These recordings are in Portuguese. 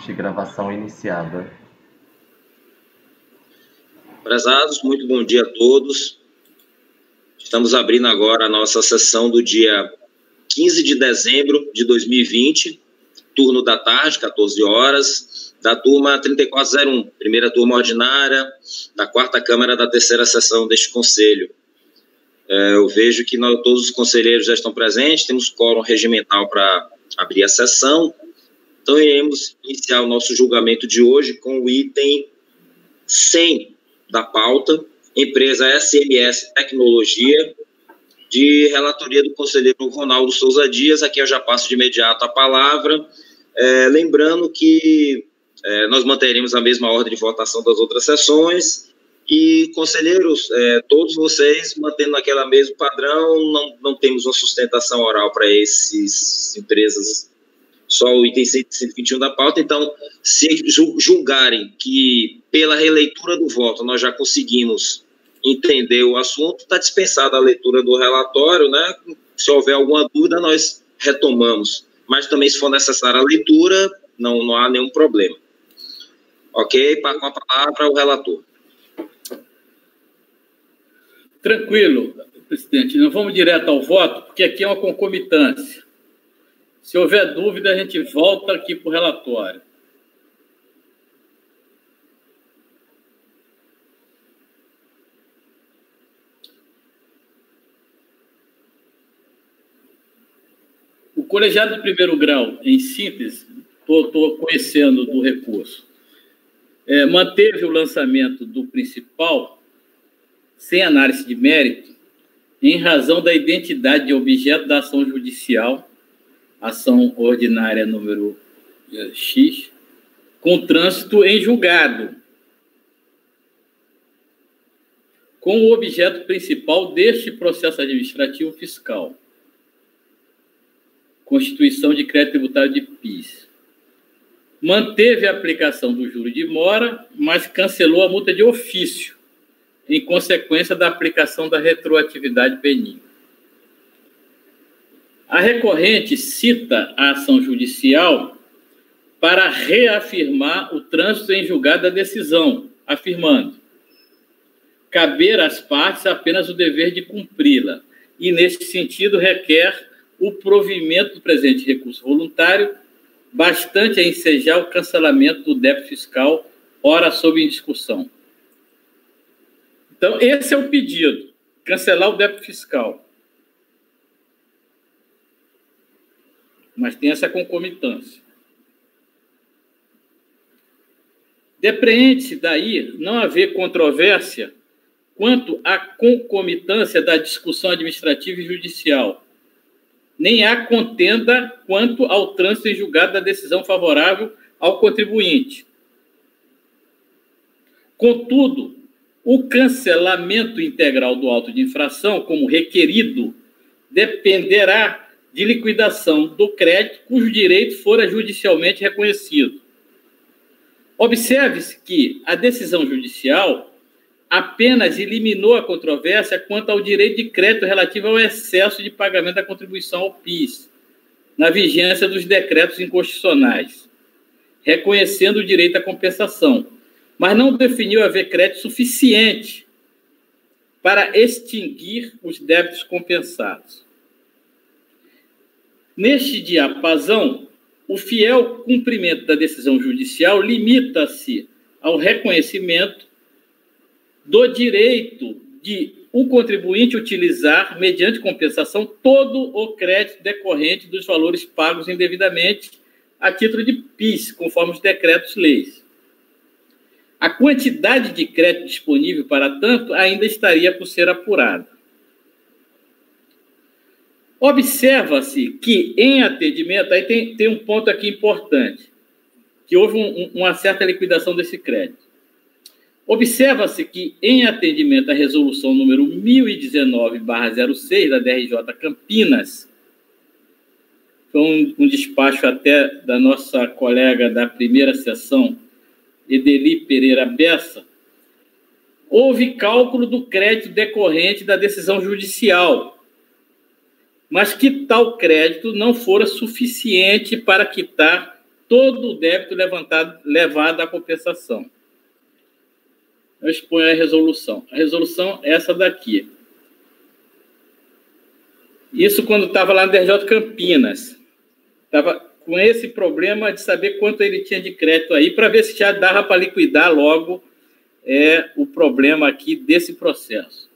Teste, gravação iniciada. Prezados, muito bom dia a todos. Estamos abrindo agora a nossa sessão do dia 15 de dezembro de 2020, turno da tarde, 14 horas, da turma 3401, primeira turma ordinária da quarta Câmara da terceira sessão deste Conselho. Eu vejo que todos os conselheiros já estão presentes, temos quórum regimental para abrir a sessão. Então, iremos iniciar o nosso julgamento de hoje com o item 100 da pauta, empresa SMS Tecnologia, de relatoria do conselheiro Ronaldo Souza Dias. Aqui eu já passo de imediato a palavra, lembrando que nós manteremos a mesma ordem de votação das outras sessões, e, conselheiros, todos vocês, mantendo aquele mesmo padrão, não temos uma sustentação oral para essas empresas, só o item 121 da pauta. Então, se julgarem que, pela releitura do voto, nós já conseguimos entender o assunto, está dispensada a leitura do relatório, né? Se houver alguma dúvida, nós retomamos. Mas também, se for necessária a leitura, não há nenhum problema. Ok? Com a palavra, o relator. Tranquilo, presidente. Nós vamos direto ao voto, porque aqui é uma concomitância. Se houver dúvida, a gente volta aqui para o relatório. O colegiado de primeiro grau, em síntese, estou conhecendo do recurso, manteve o lançamento do principal sem análise de mérito, em razão da identidade de objeto da ação judicial, ação ordinária número X, com trânsito em julgado, com o objeto principal deste processo administrativo fiscal, constituição de crédito tributário de PIS. Manteve a aplicação do juro de mora, mas cancelou a multa de ofício, em consequência da aplicação da retroatividade benigna. A recorrente cita a ação judicial para reafirmar o trânsito em julgado da decisão, afirmando caber às partes apenas o dever de cumpri-la, e, nesse sentido, requer o provimento do presente recurso voluntário, bastante a ensejar o cancelamento do débito fiscal, ora sob em discussão. Então, esse é o pedido, cancelar o débito fiscal. Mas tem essa concomitância. Depreende-se daí não haver controvérsia quanto à concomitância da discussão administrativa e judicial, nem há contenda quanto ao trânsito em julgado da decisão favorável ao contribuinte. Contudo, o cancelamento integral do auto de infração, como requerido, dependerá de liquidação do crédito cujo direito fora judicialmente reconhecido. Observe-se que a decisão judicial apenas eliminou a controvérsia quanto ao direito de crédito relativo ao excesso de pagamento da contribuição ao PIS, na vigência dos decretos inconstitucionais, reconhecendo o direito à compensação, mas não definiu haver crédito suficiente para extinguir os débitos compensados. Neste diapasão, o fiel cumprimento da decisão judicial limita-se ao reconhecimento do direito de o contribuinte utilizar, mediante compensação, todo o crédito decorrente dos valores pagos indevidamente a título de PIS, conforme os decretos-leis. A quantidade de crédito disponível, para tanto, ainda estaria por ser apurada. Observa-se que, em atendimento, aí tem um ponto aqui importante, que houve uma certa liquidação desse crédito. Observa-se que, em atendimento à resolução número 1019/06 da DRJ Campinas, foi um despacho até da nossa colega da primeira sessão, Edeli Pereira Bessa, houve cálculo do crédito decorrente da decisão judicial, mas que tal crédito não fora suficiente para quitar todo o débito levado à compensação. Eu exponho a resolução. A resolução é essa daqui. Isso quando estava lá no DRJ Campinas. Estava com esse problema de saber quanto ele tinha de crédito aí, para ver se já dava para liquidar logo o problema aqui desse processo.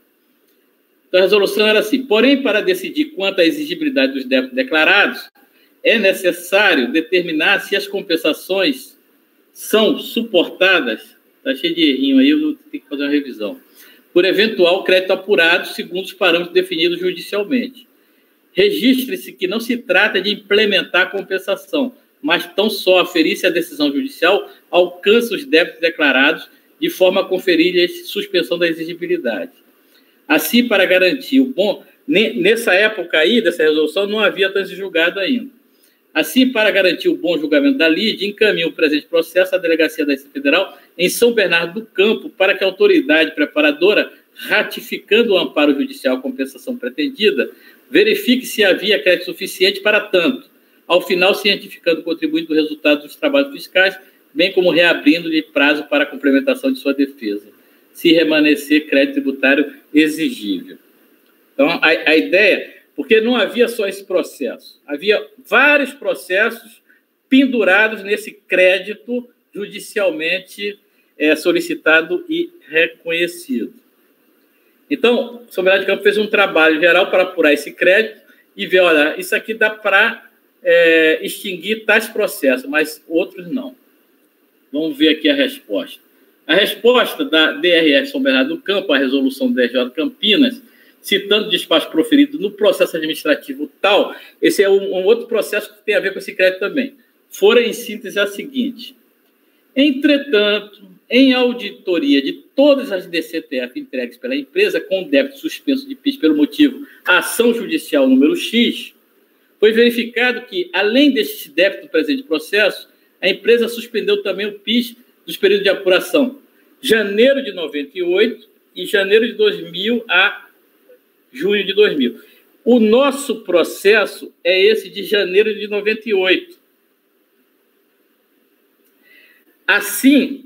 Então, a resolução era assim: porém, para decidir quanto à exigibilidade dos débitos declarados, é necessário determinar se as compensações são suportadas, está cheio de errinho aí, eu vou ter que fazer uma revisão, por eventual crédito apurado segundo os parâmetros definidos judicialmente. Registre-se que não se trata de implementar a compensação, mas tão só aferir se a decisão judicial alcança os débitos declarados de forma a conferir-lhes suspensão da exigibilidade. Assim, para garantir o bom... Nessa época aí, dessa resolução, não havia trânsito julgado ainda. Assim, para garantir o bom julgamento da lide, encaminha o presente processo à Delegacia da Receita Federal em São Bernardo do Campo para que a autoridade preparadora, ratificando o amparo judicial à compensação pretendida, verifique se havia crédito suficiente para tanto, ao final cientificando o contribuinte do resultado dos trabalhos fiscais, bem como reabrindo-lhe prazo para a complementação de sua defesa, se remanescer crédito tributário exigível. Então, a ideia, porque não havia só esse processo, havia vários processos pendurados nesse crédito judicialmente solicitado e reconhecido. Então, o São Bernardo do Campo fez um trabalho geral para apurar esse crédito e ver, olha, isso aqui dá para extinguir tais processos, mas outros não. Vamos ver aqui a resposta. A resposta da DRF São Bernardo do Campo, a resolução do DRJ Campinas, citando o despacho proferido no processo administrativo tal, esse é um outro processo que tem a ver com esse crédito também. Fora, em síntese, a seguinte: entretanto, em auditoria de todas as DCTF entregues pela empresa com débito suspenso de PIS pelo motivo ação judicial número X, foi verificado que, além deste débito do presente processo, a empresa suspendeu também o PIS dos períodos de apuração janeiro de 98 e janeiro de 2000 a junho de 2000. O nosso processo é esse de janeiro de 98. Assim,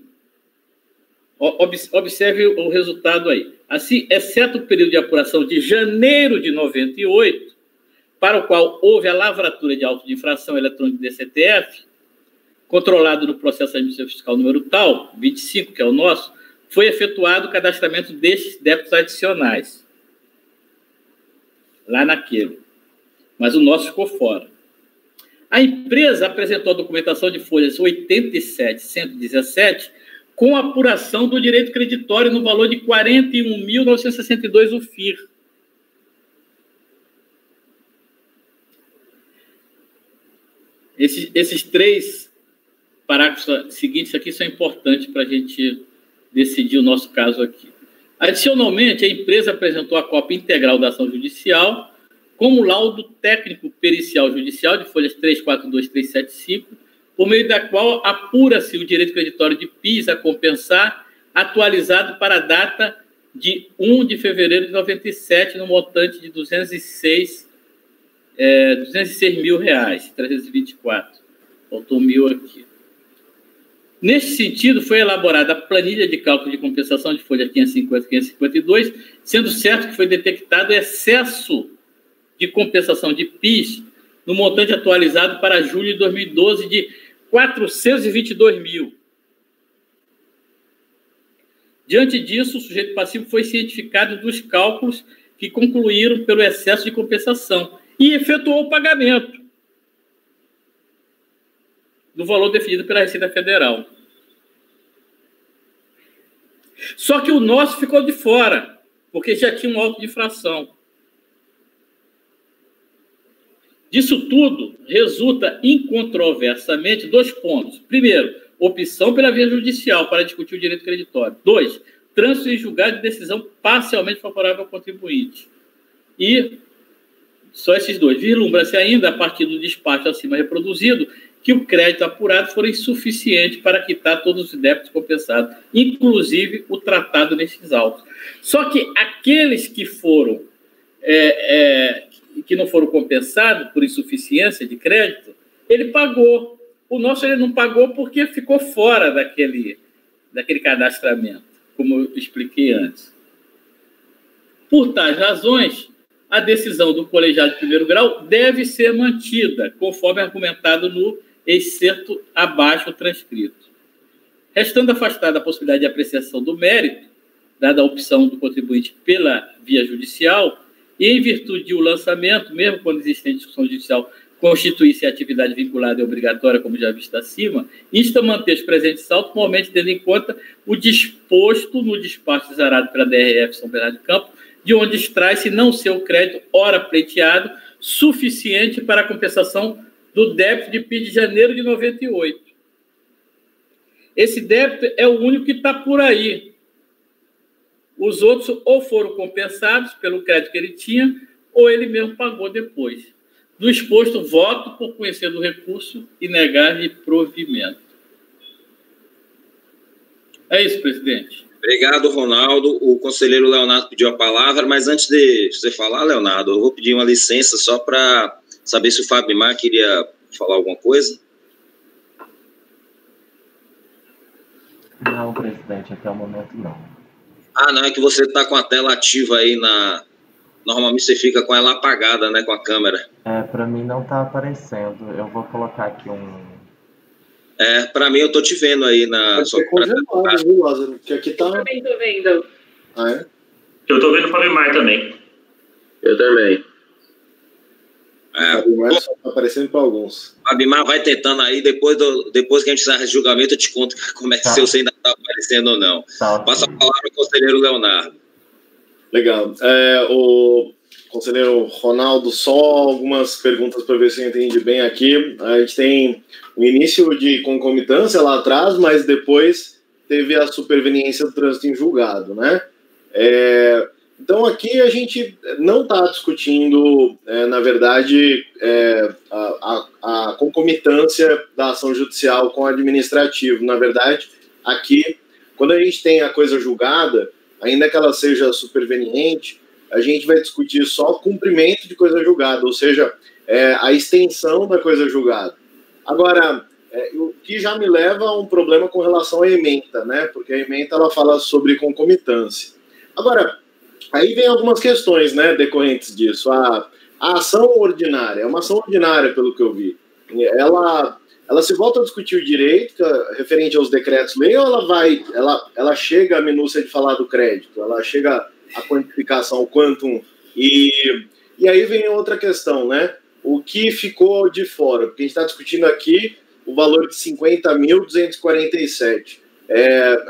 observe o resultado aí. Assim, exceto o período de apuração de janeiro de 98, para o qual houve a lavratura de auto de infração eletrônica do DCTF, controlado no processo administrativo fiscal número tal, 25, que é o nosso, foi efetuado o cadastramento destes débitos adicionais. Lá naquele. Mas o nosso ficou fora. A empresa apresentou a documentação de folhas 87, 117, com apuração do direito creditório no valor de 41.962 UFIR. Esses três parágrafos seguintes aqui são importantes para a gente decidir o nosso caso aqui. Adicionalmente, a empresa apresentou a cópia integral da ação judicial como laudo técnico pericial judicial de folhas 342 e 375, por meio da qual apura-se o direito creditório de PIS a compensar, atualizado para a data de 1 de fevereiro de 97, no montante de 206 mil reais, 324. Faltou 1.000 aqui. Neste sentido, foi elaborada a planilha de cálculo de compensação de folha 550 e 552, sendo certo que foi detectado excesso de compensação de PIS no montante atualizado para julho de 2012 de 422 mil. Diante disso, o sujeito passivo foi cientificado dos cálculos que concluíram pelo excesso de compensação e efetuou o pagamento do valor definido pela Receita Federal. Só que o nosso ficou de fora, porque já tinha um auto de infração. Disso tudo, resulta incontroversamente 2 pontos. Primeiro, opção pela via judicial para discutir o direito creditório. 2, trânsito em julgado de decisão parcialmente favorável ao contribuinte. E só esses 2. Vislumbra-se ainda, a partir do despacho acima reproduzido, que o crédito apurado for insuficiente para quitar todos os débitos compensados, inclusive o tratado nesses autos. Só que aqueles que foram que não foram compensados por insuficiência de crédito, ele pagou. O nosso ele não pagou porque ficou fora daquele cadastramento, como eu expliquei antes. Por tais razões, a decisão do colegiado de primeiro grau deve ser mantida, conforme argumentado no excerto abaixo transcrito. Restando afastada a possibilidade de apreciação do mérito, dada a opção do contribuinte pela via judicial, e em virtude de o lançamento, mesmo quando existente discussão judicial, constituir-se atividade vinculada e obrigatória, como já visto acima, insta a manter os presentes saltos, normalmente tendo em conta o disposto no despacho exarado pela DRF São Bernardo do Campo, de onde extrai-se não ser o crédito ora pleiteado suficiente para a compensação do débito de PIS de janeiro de 98. Esse débito é o único que está por aí. Os outros ou foram compensados pelo crédito que ele tinha, ou ele mesmo pagou depois. Do exposto, voto por conhecer do recurso e negar-lhe provimento. É isso, presidente. Obrigado, Ronaldo. O conselheiro Leonardo pediu a palavra, mas antes de você falar, Leonardo, eu vou pedir uma licença só para saber se o Fabimar queria falar alguma coisa. Não, presidente, até o momento não. Ah, não, é que você está com a tela ativa aí na... Normalmente você fica com ela apagada, né, com a câmera. Para mim não está aparecendo. Eu vou colocar aqui um... Para mim eu tô te vendo aí na... Pode ser congelado, viu, Lázaro? Porque aqui tá... Eu também tô vendo. Ah, é? Eu tô vendo o Fabimar também. Eu também. Fabimar só tá aparecendo para alguns. Fabimar vai tentando aí, depois que a gente encerrar esse julgamento, eu te conto como é que se você ainda tá aparecendo ou não. Tá. Passa a palavra ao conselheiro Leonardo. Legal. O conselheiro Ronaldo, só algumas perguntas para ver se eu entendi bem aqui. A gente tem o início de concomitância lá atrás, mas depois teve a superveniência do trânsito em julgado, né? Então aqui a gente não está discutindo, na verdade, a concomitância da ação judicial com o administrativo. Na verdade, aqui, quando a gente tem a coisa julgada, ainda que ela seja superveniente, a gente vai discutir só cumprimento de coisa julgada, ou seja, a extensão da coisa julgada. Agora, o que já me leva a um problema com relação à ementa, né? Porque a ementa ela fala sobre concomitância. Agora, aí vem algumas questões, né, decorrentes disso. A ação ordinária, é uma ação ordinária, pelo que eu vi. Ela se volta a discutir o direito referente aos decretos-lei, ou ela chega à minúcia de falar do crédito, ela chega à quantificação, ao quantum, e aí vem outra questão, né? O que ficou de fora? Porque a gente está discutindo aqui o valor de 50.247.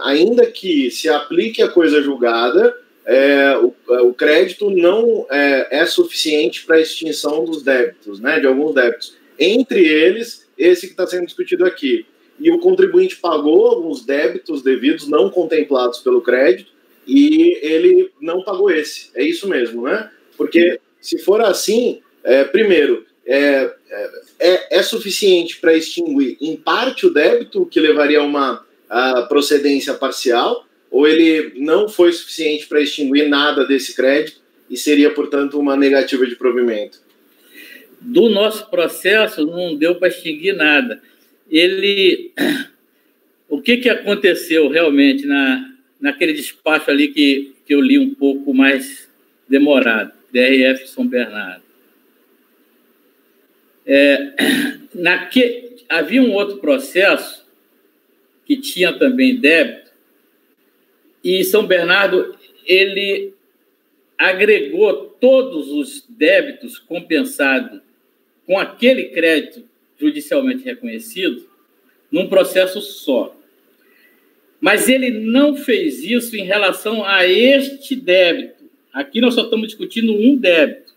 Ainda que se aplique a coisa julgada, o crédito não é suficiente para a extinção dos débitos, né? De alguns débitos. Entre eles, esse que está sendo discutido aqui. E o contribuinte pagou alguns débitos devidos não contemplados pelo crédito e ele não pagou esse. É isso mesmo, né? Porque se for assim, primeiro, é suficiente para extinguir em parte o débito, que levaria a uma procedência parcial, ou ele não foi suficiente para extinguir nada desse crédito e seria, portanto, uma negativa de provimento? Do nosso processo, não deu para extinguir nada. O que aconteceu realmente naquele despacho ali que eu li um pouco mais demorado, DRF São Bernardo? Havia um outro processo que tinha também débito, e São Bernardo ele agregou todos os débitos compensados com aquele crédito judicialmente reconhecido num processo só. Mas ele não fez isso em relação a este débito. Aqui nós só estamos discutindo um débito,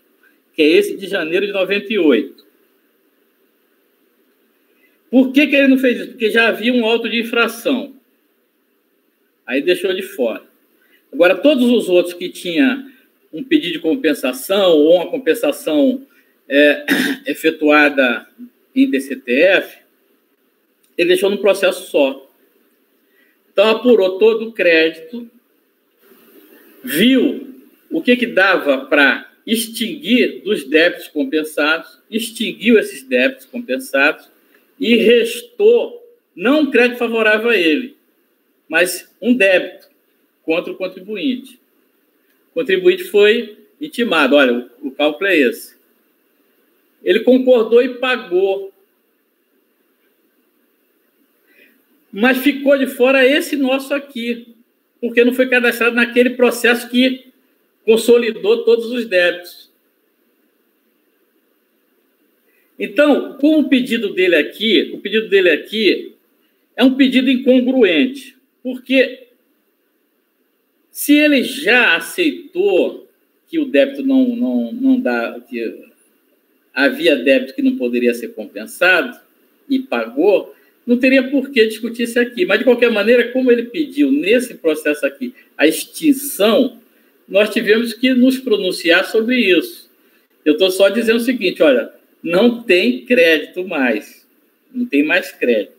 que é esse de janeiro de 98. Por que ele não fez isso? Porque já havia um auto de infração. Aí deixou de fora. Agora, todos os outros que tinham um pedido de compensação ou uma compensação efetuada em DCTF, ele deixou num processo só. Então, apurou todo o crédito, viu o que dava para extinguir dos débitos compensados, extinguiu esses débitos compensados e restou, não um crédito favorável a ele, mas um débito contra o contribuinte. O contribuinte foi intimado, olha, o cálculo é esse. Ele concordou e pagou. Mas ficou de fora esse nosso aqui, porque não foi cadastrado naquele processo que consolidou todos os débitos. Então, com o pedido dele aqui é um pedido incongruente, porque se ele já aceitou que o débito não dá, que havia débito que não poderia ser compensado e pagou, não teria por que discutir isso aqui. Mas, de qualquer maneira, como ele pediu nesse processo aqui a extinção, nós tivemos que nos pronunciar sobre isso. Eu estou só dizendo o seguinte, olha, não tem crédito mais, não tem mais crédito.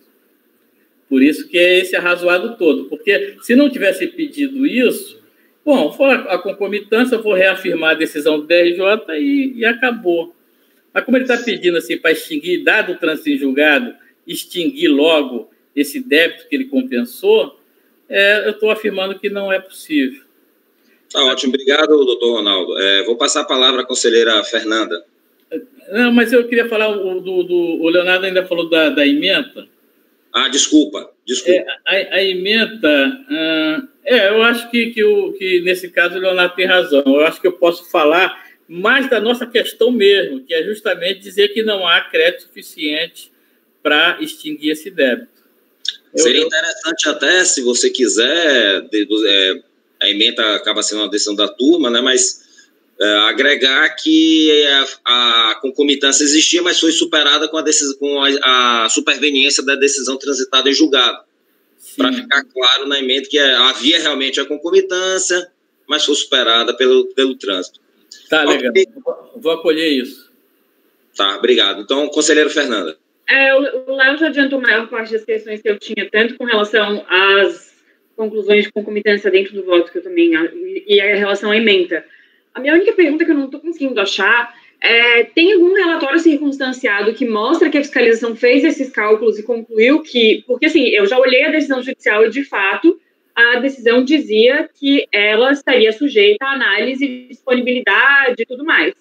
Por isso que é esse arrazoado todo, porque se não tivesse pedido isso, bom, for a concomitância, eu vou reafirmar a decisão do DRJ e acabou. Mas como ele está pedindo assim para extinguir, dado o trânsito em julgado, extinguir logo esse débito que ele compensou, eu estou afirmando que não é possível. Tá ótimo, obrigado, doutor Ronaldo. Vou passar a palavra à conselheira Fernanda. Não, mas eu queria falar, o Leonardo ainda falou da ementa. Ah, desculpa. A ementa, eu acho que nesse caso o Leonardo tem razão. Eu acho que eu posso falar mais da nossa questão mesmo, que é justamente dizer que não há crédito suficiente para extinguir esse débito. Seria interessante até, se você quiser, a ementa acaba sendo uma decisão da turma, né, mas agregar que a concomitância existia, mas foi superada com a superveniência da decisão transitada em julgado. Para ficar claro na ementa que havia realmente a concomitância, mas foi superada pelo trânsito. Tá, legal. Okay. Vou acolher isso. Tá, obrigado. Então, conselheiro Fernanda. O Léo já adiantou a maior parte das questões que eu tinha, tanto com relação às conclusões de concomitância dentro do voto, que eu também, e a relação à ementa. A minha única pergunta que eu não estou conseguindo achar tem algum relatório circunstanciado que mostra que a fiscalização fez esses cálculos e concluiu que... Porque, assim, eu já olhei a decisão judicial e, de fato, a decisão dizia que ela estaria sujeita à análise, disponibilidade e tudo mais.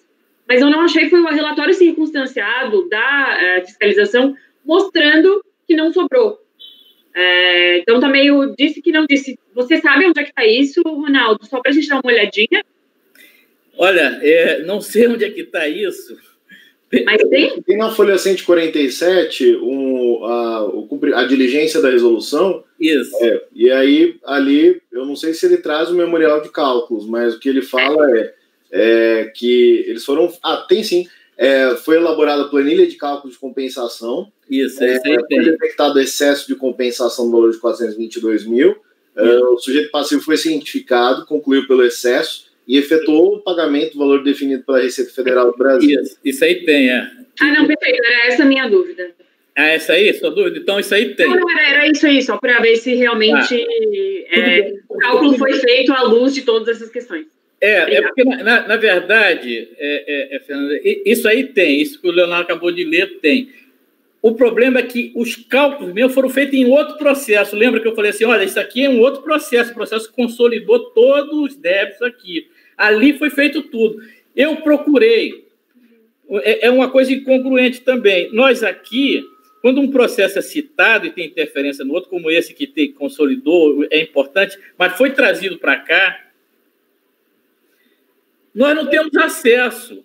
Mas eu não achei que foi um relatório circunstanciado da fiscalização mostrando que não sobrou. Então, tá meio disse que não disse. Você sabe onde é que está isso, Ronaldo? Só para a gente dar uma olhadinha. Olha, não sei onde é que está isso. Mas tem? Tem na folha 147 a diligência da resolução. Isso. E aí, ali, eu não sei se ele traz o memorial de cálculos, mas o que ele fala que eles foram... tem sim. Foi elaborada a planilha de cálculo de compensação. Isso, foi detectado excesso de compensação no valor de 422 mil. O sujeito passivo foi cientificado, concluiu pelo excesso e efetuou o pagamento do valor definido pela Receita Federal do Brasil. Isso aí tem, não, perfeito. Era essa a minha dúvida. Essa aí? Sua dúvida? Então, isso aí tem. Não, era isso aí, só para ver se realmente o cálculo foi feito à luz de todas essas questões. Porque, na verdade, Fernanda, isso aí tem, isso que o Leonardo acabou de ler tem. O problema é que os cálculos meus foram feitos em outro processo. Lembra que eu falei assim, olha, isso aqui é um outro processo, o processo consolidou todos os débitos aqui. Ali foi feito tudo. Eu procurei. É uma coisa incongruente também. Nós aqui, quando um processo é citado e tem interferência no outro, como esse que consolidou, é importante, mas foi trazido para cá, nós não temos acesso.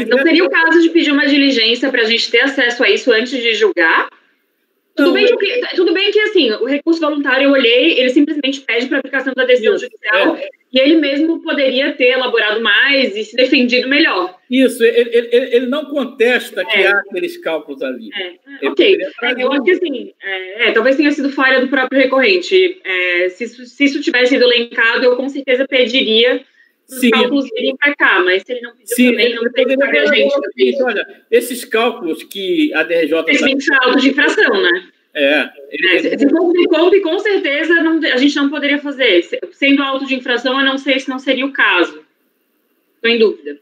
Não seria o caso de pedir uma diligência para a gente ter acesso a isso antes de julgar? Tudo bem que, assim, o recurso voluntário, eu olhei, ele simplesmente pede para aplicação da decisão judicial e ele mesmo poderia ter elaborado mais e se defendido melhor. Isso, ele não contesta que há aqueles cálculos ali. Ok, eu acho que, assim, talvez tenha sido falha do próprio recorrente. Se isso tivesse sido elencado, eu com certeza pediria os cálculos virem para cá, mas se ele não pediu também, não tem que pagar a gente. Olha, esses cálculos que a DRJ... Eles vêm de auto de infração, né? Se fosse com certeza a gente não poderia fazer. Sendo auto de infração, eu não sei se não seria o caso. Estou em dúvida.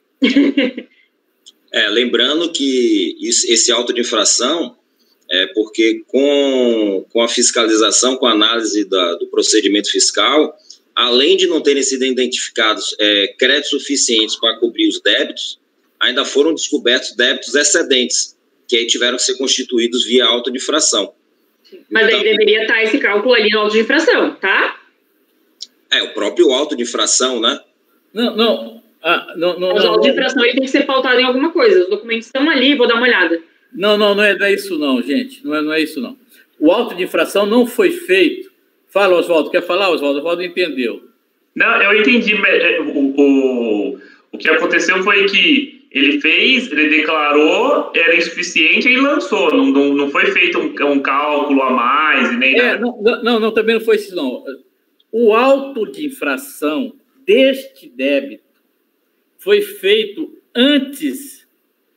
Lembrando que esse auto de infração, porque com a fiscalização, com a análise do procedimento fiscal, além de não terem sido identificados créditos suficientes para cobrir os débitos, ainda foram descobertos débitos excedentes, que aí tiveram que ser constituídos via auto de infração. Mas então, aí deveria estar esse cálculo ali no auto de infração, tá? O próprio auto de infração, né? Não. O auto de infração ele tem que ser pautado em alguma coisa. Os documentos estão ali, vou dar uma olhada. Não é isso não, gente. Não é isso não. O auto de infração não foi feito. Fala, Oswaldo. Quer falar, Oswaldo? Oswaldo entendeu. Não, eu entendi. O que aconteceu foi que ele declarou, era insuficiente e lançou. Não foi feito um cálculo a mais e nem nada. Não, também não foi isso não. O auto de infração deste débito foi feito antes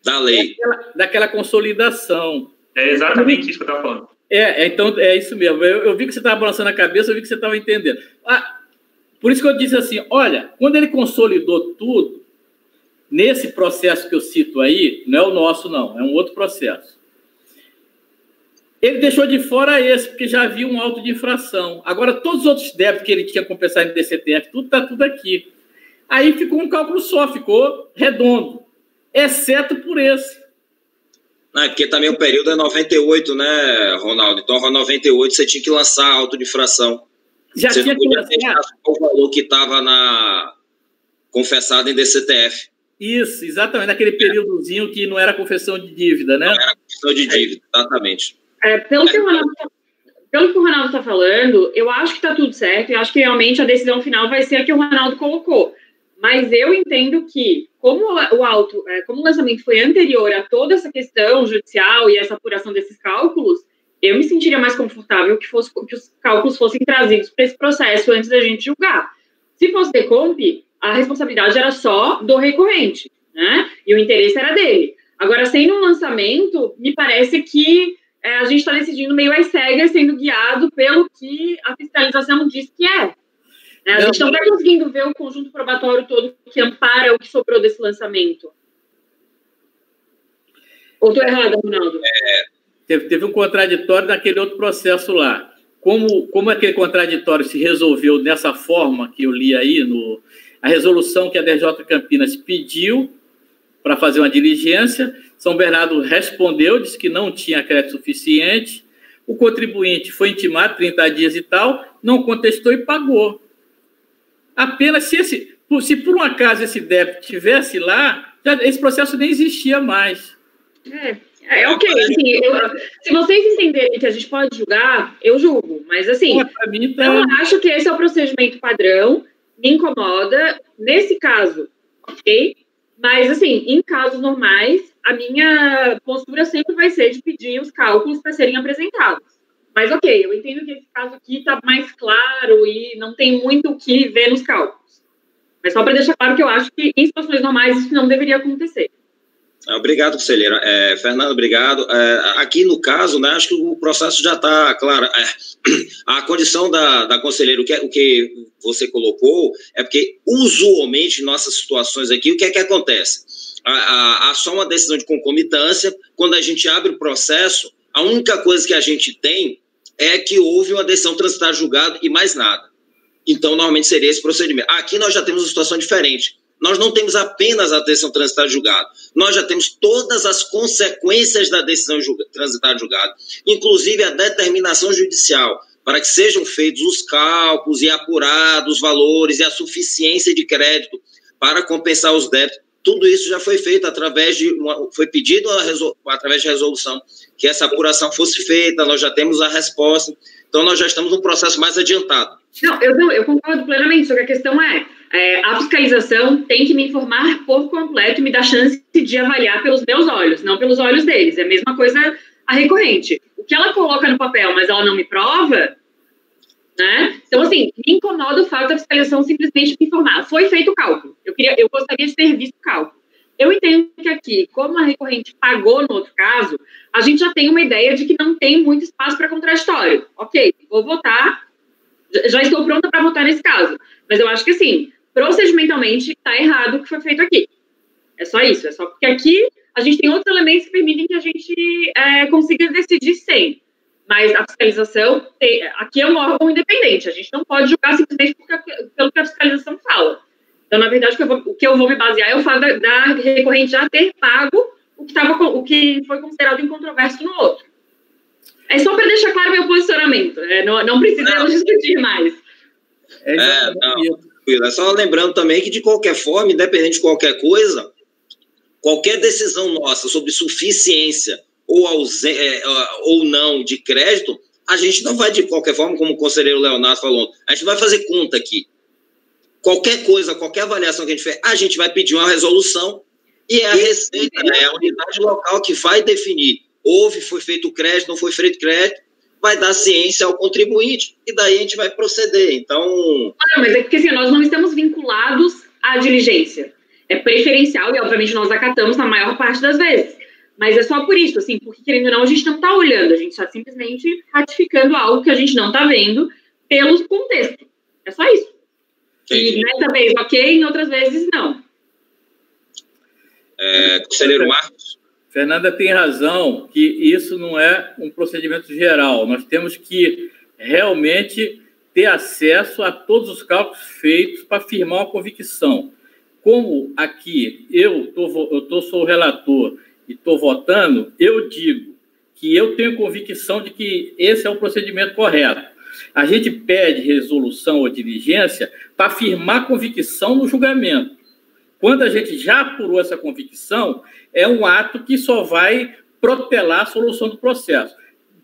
da lei, daquela consolidação. É exatamente isso que eu estava falando. Então é isso mesmo. Eu vi que você estava balançando a cabeça, eu vi que você estava entendendo. Por isso que eu disse assim, olha, quando ele consolidou tudo, nesse processo que eu cito aí, não é o nosso não, é um outro processo. Ele deixou de fora esse, porque já havia um auto de infração. Agora, todos os outros débitos que ele tinha compensado em DCTF, está tudo aqui. Aí ficou um cálculo só, ficou redondo, exceto por esse. Porque também o período é 98, né, Ronaldo? Então, a 98 você tinha que lançar auto de infração. Já você tinha não podia que lançar deixar o valor que estava confessado em DCTF. Isso, exatamente, naquele períodozinho que não era confissão de dívida, né? Não era confissão de dívida, exatamente. Pelo que o Ronaldo está falando, eu acho que está tudo certo, eu acho que realmente a decisão final vai ser a que o Ronaldo colocou. Mas eu entendo que, como o lançamento foi anterior a toda essa questão judicial e essa apuração desses cálculos, eu me sentiria mais confortável que os cálculos fossem trazidos para esse processo antes da gente julgar. Se fosse decomp, a responsabilidade era só do recorrente, né? E o interesse era dele. Agora, sendo um lançamento, me parece que a gente está decidindo meio às cegas, sendo guiado pelo que a fiscalização diz que é. A gente não está conseguindo ver o conjunto probatório todo que ampara o que sobrou desse lançamento. Ou estou errada, Ronaldo? Teve um contraditório naquele outro processo lá. Como aquele contraditório se resolveu dessa forma que eu li aí, a resolução que a DJ Campinas pediu para fazer uma diligência, São Bernardo respondeu, disse que não tinha crédito suficiente, o contribuinte foi intimado 30 dias e tal, não contestou e pagou. Apenas se por um acaso esse débito estivesse lá, esse processo nem existia mais. Ok. Assim, se vocês entenderem que a gente pode julgar, eu julgo. Mas, assim, eu acho que esse é o procedimento padrão, me incomoda. Nesse caso, ok? Mas, assim, em casos normais, a minha postura sempre vai ser de pedir os cálculos para serem apresentados. Mas, ok, eu entendo que esse caso aqui está mais claro e não tem muito o que ver nos cálculos. Mas só para deixar claro que eu acho que em situações normais isso não deveria acontecer. Obrigado, conselheira. Fernando, obrigado. Aqui no caso, né, acho que o processo já está claro. A condição da conselheira, o que você colocou, é porque usualmente em nossas situações aqui, o que é que acontece? Há só uma decisão de concomitância. Quando a gente abre o processo, a única coisa que a gente tem é que houve uma decisão transitada julgada e mais nada. Então, normalmente seria esse procedimento. Aqui nós já temos uma situação diferente. Nós não temos apenas a decisão transitada julgada, nós já temos todas as consequências da decisão transitada julgada, inclusive a determinação judicial, para que sejam feitos os cálculos e apurados os valores e a suficiência de crédito para compensar os débitos. Tudo isso já foi feito foi pedido através de resolução que essa apuração fosse feita, nós já temos a resposta, então nós já estamos num processo mais adiantado. Eu concordo plenamente, só que a questão a fiscalização tem que me informar por completo e me dar chance de avaliar pelos meus olhos, não pelos olhos deles. É a mesma coisa a recorrente. O que ela coloca no papel, mas ela não me prova, né? Então, assim, me incomoda o fato da fiscalização simplesmente me informar. Foi feito o cálculo. Eu gostaria de ter visto o cálculo. Eu entendo que aqui, como a recorrente pagou no outro caso, a gente já tem uma ideia de que não tem muito espaço para contraditório. Ok, vou votar, já estou pronta para votar nesse caso. Mas eu acho que, assim, procedimentalmente, está errado o que foi feito aqui. É só isso. É só porque aqui a gente tem outros elementos que permitem que a gente consiga decidir sem. Mas a fiscalização, aqui é um órgão independente, a gente não pode julgar simplesmente pelo que a fiscalização fala. Então, na verdade, o que eu vou me basear é o fato da recorrente já ter pago o que foi considerado incontroverso no outro. É só para deixar claro meu posicionamento, não precisamos discutir mais. É só lembrando também que, de qualquer forma, independente de qualquer coisa, qualquer decisão nossa sobre suficiência ou não de crédito, a gente não vai, de qualquer forma, como o conselheiro Leonardo falou, a gente vai fazer conta aqui. Qualquer coisa, qualquer avaliação que a gente fez, a gente vai pedir uma resolução e é a Receita, é a unidade local que vai definir. Foi feito crédito, não foi feito crédito, vai dar ciência ao contribuinte e daí a gente vai proceder. Então... mas é porque assim, nós não estamos vinculados à diligência. É preferencial e, obviamente, nós acatamos na maior parte das vezes. Mas é só por isso, assim, porque, querendo ou não, a gente não está olhando, a gente está simplesmente ratificando algo que a gente não está vendo pelo contexto. É só isso. E nessa vez, ok, em outras vezes, não. Conselheiro Marcos? Fernanda tem razão que isso não é um procedimento geral. Nós temos que realmente ter acesso a todos os cálculos feitos para firmar uma convicção. Como aqui eu sou o relator e estou votando, eu digo que eu tenho convicção de que esse é o procedimento correto. A gente pede resolução ou diligência para firmar convicção no julgamento. Quando a gente já apurou essa convicção, é um ato que só vai protelar a solução do processo.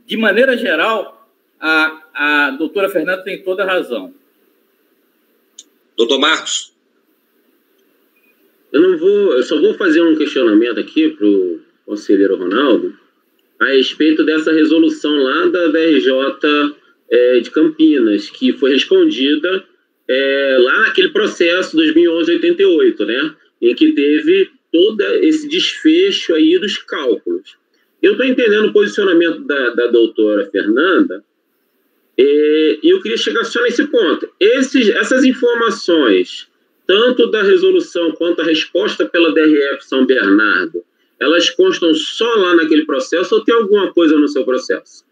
De maneira geral, a doutora Fernanda tem toda a razão. Doutor Marcos? Eu só vou fazer um questionamento aqui para o conselheiro Ronaldo a respeito dessa resolução lá da DRJ de Campinas, que foi respondida lá naquele processo 2011-88, né, em que teve todo esse desfecho aí dos cálculos. Eu estou entendendo o posicionamento da doutora Fernanda e eu queria chegar só nesse ponto. Essas informações, tanto da resolução quanto a resposta pela DRF São Bernardo, elas constam só lá naquele processo ou tem alguma coisa no seu processo?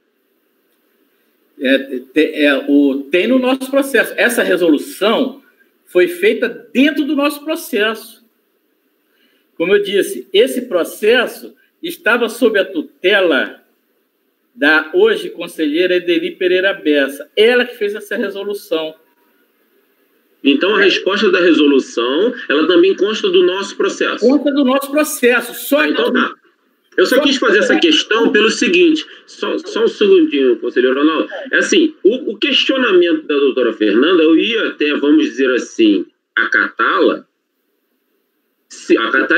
Tem no nosso processo. Essa resolução foi feita dentro do nosso processo. Como eu disse, esse processo estava sob a tutela da hoje conselheira Edeli Pereira Bessa. Ela que fez essa resolução. Então, a resposta da resolução, ela também consta do nosso processo. Consta do nosso processo. Então, tá. Eu só quis fazer essa questão pelo seguinte, só um segundinho, conselheiro Ronaldo. É assim, o questionamento da doutora Fernanda, eu ia até, vamos dizer assim, acatar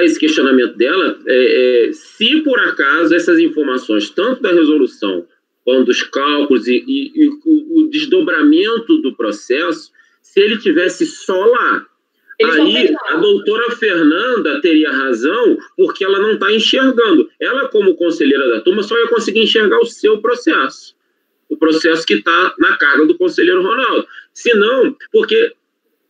esse questionamento dela, se por acaso essas informações, tanto da resolução quanto dos cálculos e o desdobramento do processo, se ele tivesse só lá, aí a doutora Fernanda teria razão porque ela não está enxergando. Ela, como conselheira da turma, só ia conseguir enxergar o seu processo. O processo que está na carga do conselheiro Ronaldo. Se não, porque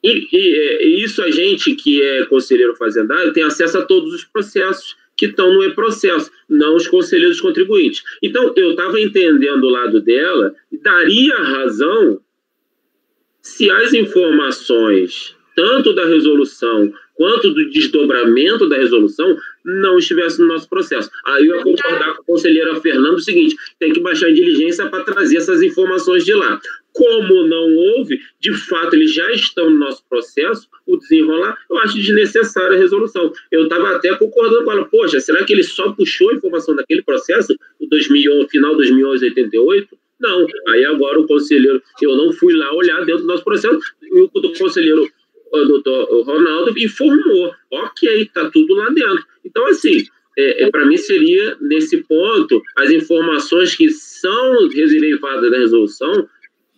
isso a gente que é conselheiro fazendário tem acesso a todos os processos que estão no e-processo, não os conselheiros contribuintes. Então, eu estava entendendo o lado dela, daria razão se as informações, tanto da resolução quanto do desdobramento da resolução, não estivessem no nosso processo. Aí eu ia concordar com a conselheira Fernanda o seguinte, tem que baixar a diligência para trazer essas informações de lá. Como não houve, de fato, eles já estão no nosso processo, o desenrolar, eu acho desnecessária a resolução. Eu estava até concordando com ela, poxa, será que ele só puxou a informação daquele processo, o final 2011-88? Não. Aí agora o conselheiro, eu não fui lá olhar dentro do nosso processo, e o conselheiro, o doutor Ronaldo, informou, ok, está tudo lá dentro. Então, assim, para mim seria, nesse ponto, as informações que são derivadas da resolução,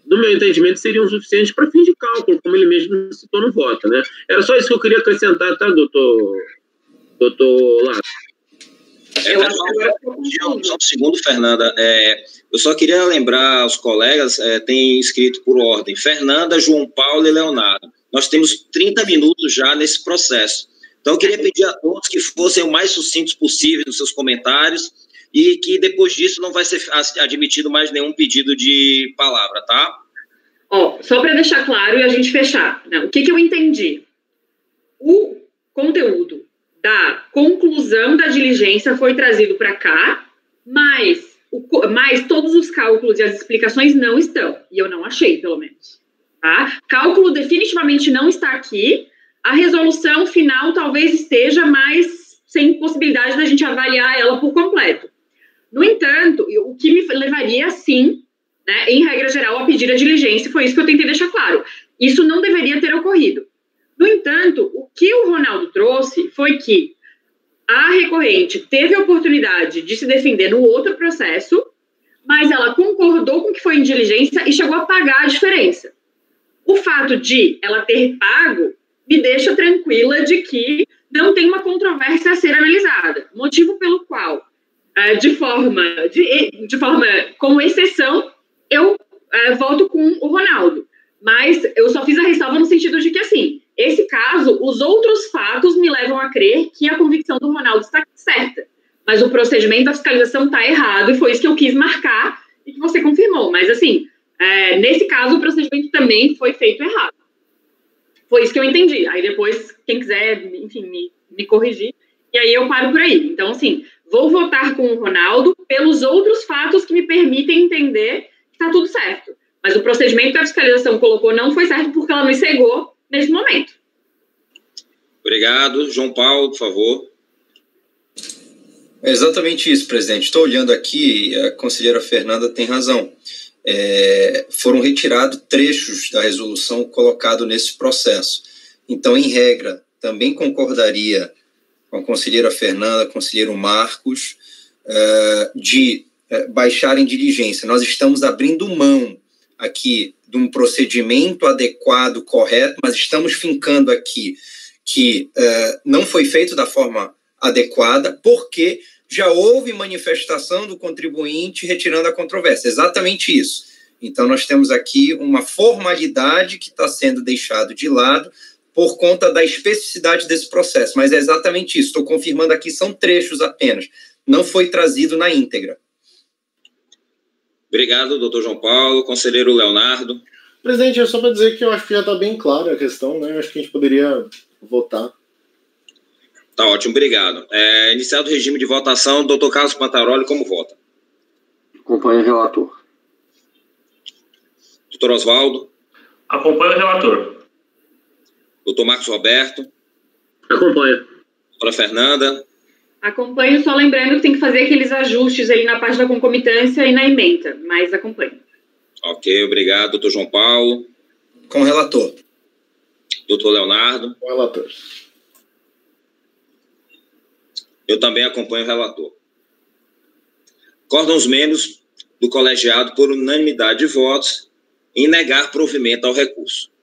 no meu entendimento, seriam suficientes para fim de cálculo, como ele mesmo citou no voto, né? Era só isso que eu queria acrescentar, tá, doutor Lázaro? Só um segundo, Fernanda. Eu só queria lembrar aos colegas, tem escrito por ordem, Fernanda, João Paulo e Leonardo. Nós temos 30 minutos já nesse processo. Então, eu queria pedir a todos que fossem o mais sucintos possível nos seus comentários e que depois disso não vai ser admitido mais nenhum pedido de palavra, tá? Só para deixar claro e a gente fechar, né? O que eu entendi? O conteúdo da conclusão da diligência foi trazido para cá, mas todos os cálculos e as explicações não estão, e eu não achei, pelo menos. Tá? Cálculo definitivamente não está aqui, a resolução final talvez esteja, mas sem possibilidade da gente avaliar ela por completo. No entanto, o que me levaria, sim, né, em regra geral, a pedir a diligência, foi isso que eu tentei deixar claro. Isso não deveria ter ocorrido. No entanto, o que o Ronaldo trouxe foi que a recorrente teve a oportunidade de se defender no outro processo, mas ela concordou com o que foi em diligência e chegou a pagar a diferença. O fato de ela ter pago me deixa tranquila de que não tem uma controvérsia a ser analisada, motivo pelo qual, de forma como exceção, eu voto com o Ronaldo. Mas eu só fiz a ressalva no sentido de que, assim, esse caso, os outros fatos me levam a crer que a convicção do Ronaldo está certa. Mas o procedimento da fiscalização está errado, e foi isso que eu quis marcar e que você confirmou. Mas, assim, nesse caso, o procedimento também foi feito errado. Foi isso que eu entendi. Aí depois, quem quiser, enfim, me corrigir, e aí eu paro por aí. Então, assim, vou votar com o Ronaldo pelos outros fatos que me permitem entender que está tudo certo. Mas o procedimento que a fiscalização colocou não foi certo porque ela me cegou nesse momento. Obrigado. João Paulo, por favor. É exatamente isso, presidente. Estou olhando aqui, a conselheira Fernanda tem razão. Foram retirados trechos da resolução colocado nesse processo. Então, em regra, também concordaria com a conselheira Fernanda, conselheiro Marcos, de baixar em diligência. Nós estamos abrindo mão aqui de um procedimento adequado, correto, mas estamos fincando aqui que não foi feito da forma adequada, porque já houve manifestação do contribuinte retirando a controvérsia. Exatamente isso. Então, nós temos aqui uma formalidade que está sendo deixado de lado por conta da especificidade desse processo. Mas é exatamente isso. Estou confirmando aqui, são trechos apenas. Não foi trazido na íntegra. Obrigado, doutor João Paulo. Conselheiro Leonardo. Presidente, é só para dizer que eu acho que já está bem clara a questão, né? Eu acho que a gente poderia votar. Tá ótimo, obrigado. Iniciado o regime de votação, doutor Carlos Pantaroli, como vota? Acompanho o relator. Doutor Oswaldo? Acompanho o relator. Doutor Marcos Roberto? Acompanho. Doutora Fernanda? Acompanho, só lembrando que tem que fazer aqueles ajustes ali na parte da concomitância e na ementa, mas acompanho. Ok, obrigado. Doutor João Paulo? Com o relator. Doutor Leonardo? Com o relator. Eu também acompanho o relator. Acordam os membros do colegiado por unanimidade de votos em negar provimento ao recurso.